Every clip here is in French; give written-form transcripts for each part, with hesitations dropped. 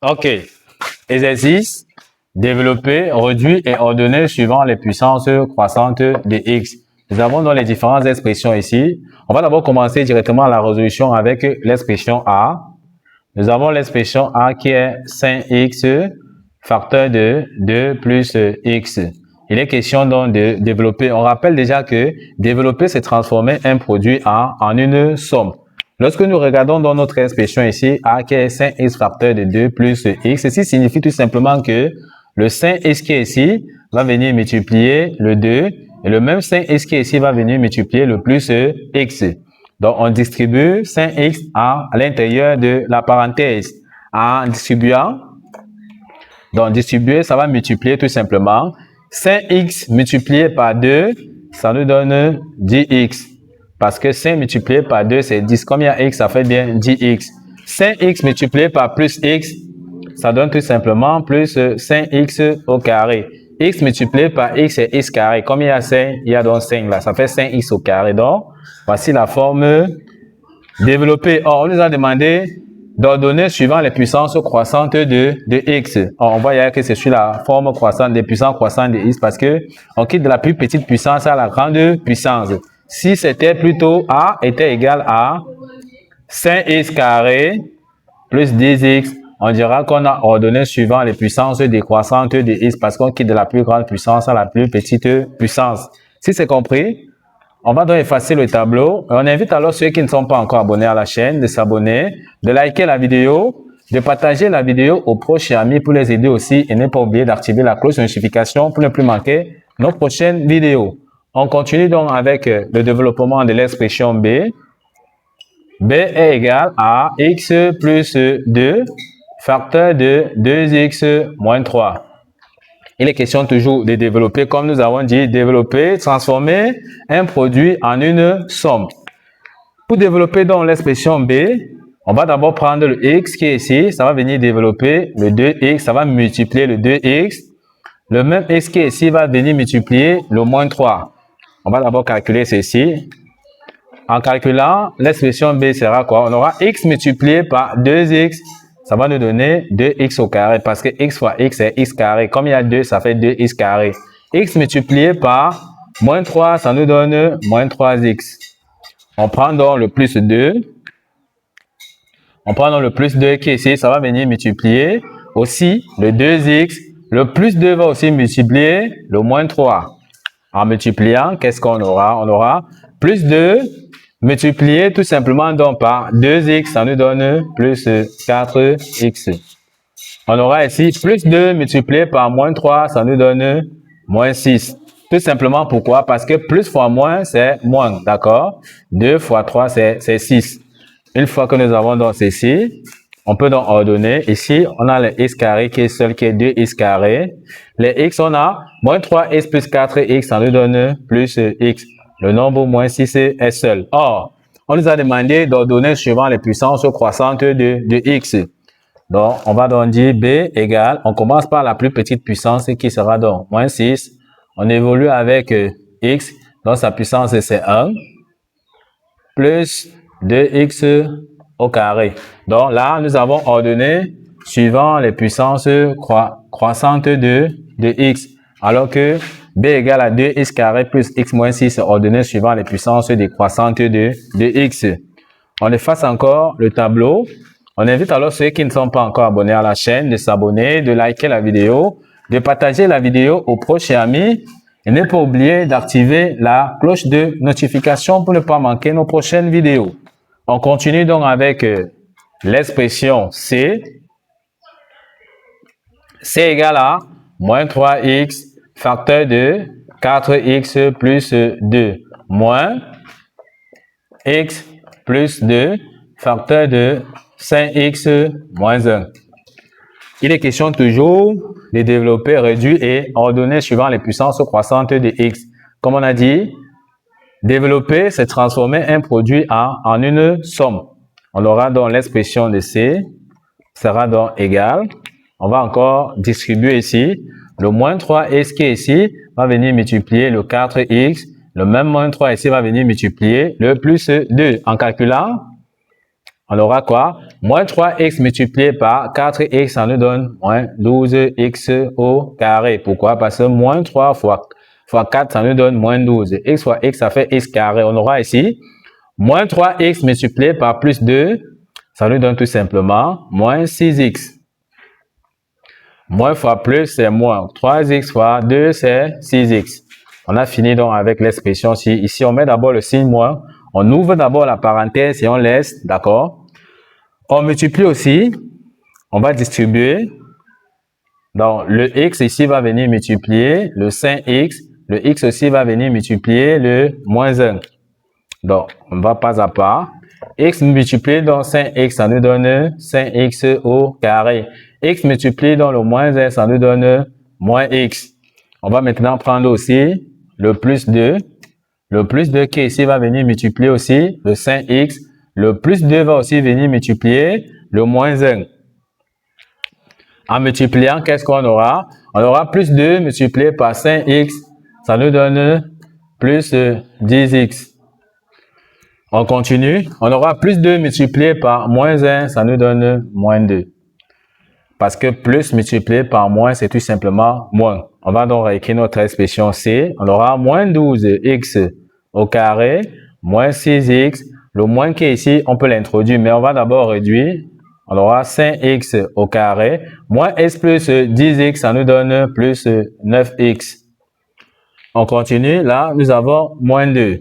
OK. Exercice. Développer, réduire et ordonner suivant les puissances croissantes de x. Nous avons donc les différentes expressions ici. On va d'abord commencer directement la résolution avec l'expression a. Nous avons l'expression a qui est 5x facteur de 2 plus x. Il est question donc de développer. On rappelle déjà que développer, c'est transformer un produit en une somme. Lorsque nous regardons dans notre expression ici, a qui est 5x facteur de 2 plus x, ceci signifie tout simplement que le 5x qui est ici va venir multiplier le 2 et le même 5x qui est ici va venir multiplier le plus x. Donc, on distribue 5x à l'intérieur de la parenthèse. En distribuant, donc distribuer, ça va multiplier tout simplement. 5x multiplié par 2, ça nous donne 10x. Parce que 5 multiplié par 2, c'est 10. Comme il y a x, ça fait bien 10x. 5x multiplié par plus x, ça donne tout simplement plus 5x au carré. X multiplié par x, c'est x carré. Comme il y a 5, il y a donc 5 là. Ça fait 5x au carré. Donc, voici la forme développée. Or, on nous a demandé d'ordonner suivant les puissances croissantes de x. Or, on voit que c'est sur la forme croissante, des puissances croissantes de x parce que on quitte de la plus petite puissance à la grande puissance. Si c'était plutôt a était égal à 5x carré plus 10x, on dira qu'on a ordonné suivant les puissances décroissantes de x parce qu'on quitte de la plus grande puissance à la plus petite puissance. Si c'est compris, on va donc effacer le tableau. On invite alors ceux qui ne sont pas encore abonnés à la chaîne de s'abonner, de liker la vidéo, de partager la vidéo aux proches et amis pour les aider aussi et ne pas oublier d'activer la cloche de notification pour ne plus manquer nos prochaines vidéos. On continue donc avec le développement de l'expression b. B est égal à x plus 2 facteur de 2x moins 3. Il est question toujours de développer, comme nous avons dit, développer, transformer un produit en une somme. Pour développer donc l'expression b, on va d'abord prendre le x qui est ici, ça va venir développer le 2x, ça va multiplier le 2x. Le même x qui est ici va venir multiplier le moins 3. On va d'abord calculer ceci. En calculant, l'expression b sera quoi? On aura x multiplié par 2x, ça va nous donner 2x au carré parce que x fois x est x carré. Comme il y a 2, ça fait 2x carré. X multiplié par moins 3, ça nous donne moins 3x. On prend donc le plus 2. On prend donc le plus 2 qui est ici, ça va venir multiplier aussi le 2x. Le plus 2 va aussi multiplier le moins 3. En multipliant, qu'est-ce qu'on aura? On aura plus 2 multiplié tout simplement donc par 2x, ça nous donne plus 4x. On aura ici plus 2 multiplié par moins 3, ça nous donne moins 6. Tout simplement pourquoi? Parce que plus fois moins, c'est moins, d'accord? 2 fois 3, c'est 6. Une fois que nous avons donc ceci, on peut donc ordonner. Ici, on a le x carré qui est seul, qui est 2x carré. Les x, on a moins 3x plus 4x, ça nous donne plus x. Le nombre moins 6 est seul. Or, on nous a demandé d'ordonner suivant les puissances croissantes de x. Donc, on va donc dire b égale, on commence par la plus petite puissance qui sera donc moins 6. On évolue avec x, donc sa puissance c'est 1, plus 2x au carré. Donc là, nous avons ordonné suivant les puissances croissantes de x. Alors que b égale à 2x carré plus x moins 6 est ordonné suivant les puissances décroissantes de x. On efface encore le tableau. On invite alors ceux qui ne sont pas encore abonnés à la chaîne de s'abonner, de liker la vidéo, de partager la vidéo aux proches et amis. Et ne pas oublier d'activer la cloche de notification pour ne pas manquer nos prochaines vidéos. On continue donc avec l'expression C. C égale à moins 3x facteur de 4x plus 2 moins x plus 2 facteur de 5x moins 1. Il est question toujours de développer, réduire et ordonner suivant les puissances croissantes de x. Comme on a dit, développer, c'est transformer un produit en une somme. On aura donc l'expression de C sera donc égal. On va encore distribuer ici. Le moins 3x qui est ici va venir multiplier le 4x. Le même moins 3 ici va venir multiplier le plus 2. En calculant, On aura quoi? Moins 3x multiplié par 4x, ça nous donne moins 12x au carré. Pourquoi? Parce que moins 3 fois 4, ça nous donne moins 12. X fois x, ça fait x carré. On aura ici moins 3x multiplié par plus 2, ça nous donne tout simplement moins 6x. Moins fois plus, c'est moins. 3x fois 2, c'est 6x. On a fini donc avec l'expression ci. Ici, on met d'abord le signe moins. On ouvre d'abord la parenthèse et on laisse, d'accord? On multiplie aussi. On va distribuer. Donc, le x ici va venir multiplier le 5x. Le x aussi va venir multiplier le moins 1. Donc, on va pas à pas. X multiplié dans 5x, ça nous donne 5x au carré. X multiplié dans le moins 1, ça nous donne moins x. On va maintenant prendre aussi le plus 2. Le plus 2 qui ici va venir multiplier aussi le 5x. Le plus 2 va aussi venir multiplier le moins 1. En multipliant, qu'est-ce qu'on aura? On aura plus 2 multiplié par 5x. Ça nous donne plus 10x. On continue. On aura plus 2 multiplié par moins 1, ça nous donne moins 2. Parce que plus multiplié par moins, c'est tout simplement moins. On va donc réécrire notre expression C. On aura moins 12x au carré, moins 6x. Le moins qui est ici, on peut l'introduire, mais on va d'abord réduire. On aura 5x au carré, moins x plus 10x, ça nous donne plus 9x. On continue. Là, nous avons moins 2.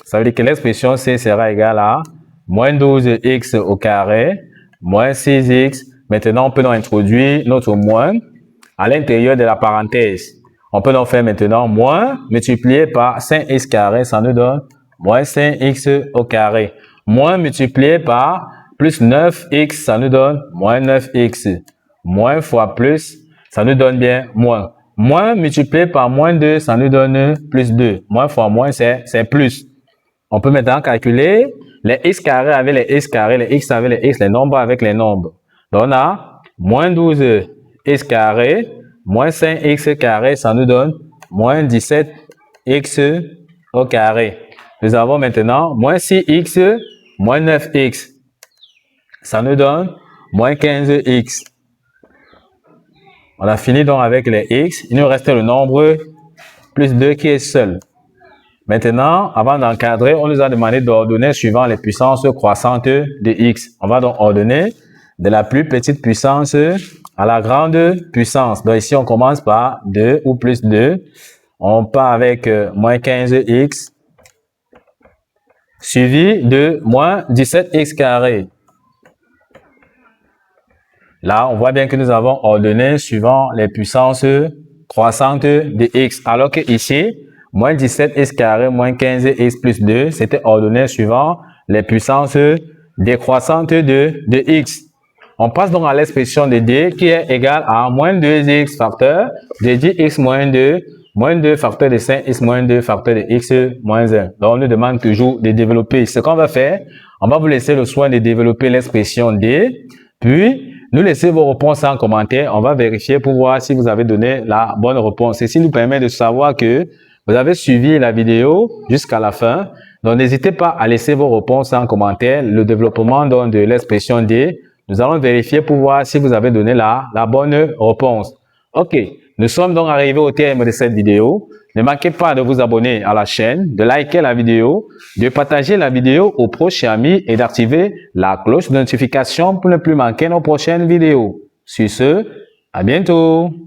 Ça veut dire que l'expression C sera égale à moins 12x au carré, moins 6x. Maintenant, on peut donc introduire notre moins à l'intérieur de la parenthèse. On peut donc faire maintenant moins multiplié par 5x carré, ça nous donne moins 5x au carré. Moins multiplié par plus 9x, ça nous donne moins 9x. Moins fois plus, ça nous donne bien moins. Moins multiplié par moins 2, ça nous donne plus 2. Moins fois moins, c'est plus. On peut maintenant calculer les x carrés avec les x carrés, les x avec les x, les nombres avec les nombres. Donc, on a moins 12x carré, moins 5x carré, ça nous donne moins 17x au carré. Nous avons maintenant moins 6x, moins 9x. Ça nous donne moins 15x. On a fini donc avec les x. Il nous reste le nombre plus 2 qui est seul. Maintenant, avant d'encadrer, on nous a demandé d'ordonner suivant les puissances croissantes de x. On va donc ordonner de la plus petite puissance à la grande puissance. Donc ici, on commence par 2 ou plus 2. On part avec moins 15x suivi de moins 17x carré. Là, on voit bien que nous avons ordonné suivant les puissances croissantes de x. Alors que ici, moins 17x carré, moins 15x plus 2, c'était ordonné suivant les puissances décroissantes de x. On passe donc à l'expression de d qui est égale à moins 2x facteur de 10x moins 2 facteur de 5x moins 2 facteur de x moins 1. Donc, on nous demande toujours de développer. Ce qu'on va faire, on va vous laisser le soin de développer l'expression d, puis nous laissez vos réponses en commentaire. On va vérifier pour voir si vous avez donné la bonne réponse. Ceci nous permet de savoir que vous avez suivi la vidéo jusqu'à la fin. Donc, n'hésitez pas à laisser vos réponses en commentaire. Le développement donc, de l'expression D, nous allons vérifier pour voir si vous avez donné la bonne réponse. OK. Nous sommes donc arrivés au terme de cette vidéo. Ne manquez pas de vous abonner à la chaîne, de liker la vidéo, de partager la vidéo aux proches amis et d'activer la cloche de notification pour ne plus manquer nos prochaines vidéos. Sur ce, à bientôt!